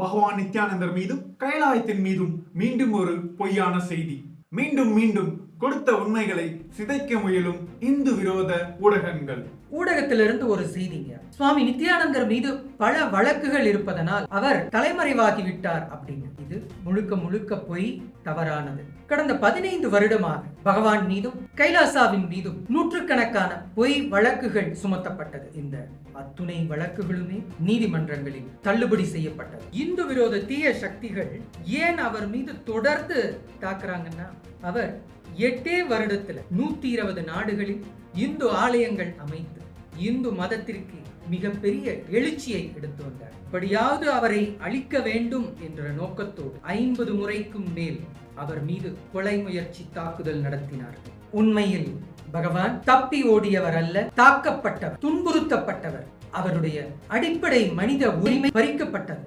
பகவான் நித்யானந்தர் மீதும் கைலாயத்தின் மீதும் மீண்டும் ஒரு பொய்யான செய்தி. மீண்டும் மீண்டும் கொடுத்த உண்மைகளை சிதைக்க முயலும் இந்து விரோத ஊடகங்கள். ஊடகத்திலிருந்து ஒரு செய்திங்க, சுவாமி நித்யானந்தர் மீது பல வழக்குகள் இருப்பதனால் அவர் தலைமறைவாகிவிட்டார் அப்படின்னு. இது முழுக்க முழுக்க பொய், தவறானது. கடந்த 15 வருடமாக பகவான் மீதும் கைலாசாவின் மீதும் நூற்றுக்கணக்கான பொய் வழக்குகள் சுமத்தப்பட்டது. இந்த அத்துணை வழக்குகளுமே நீதிமன்றங்களில் தள்ளுபடி செய்யப்பட்டது. இந்து விரோத தீய சக்திகள் ஏன் அவர் மீது தொடர்ந்து தாக்குறாங்கன்னா, அவர் 8 வருடத்துல 120 நாடுகளில் இந்து ஆலயங்கள் அமைத்து இந்து மதத்திற்கு மிகப்பெரிய எழுச்சியை எடுத்து வந்தார். இப்படியாவது அவரை அழிக்க வேண்டும் என்ற நோக்கத்தோடு 50 முறைக்கும் மேல் அவர் மீது கொலை முயற்சி தாக்குதல் நடத்தினார்கள். உண்மையில் பகவான் தப்பி ஓடியவர் அல்ல, தாக்கப்பட்டவர், துன்புறுத்தப்பட்டவர். அவருடைய அடிப்படை மனித உரிமை பறிக்கப்பட்டது.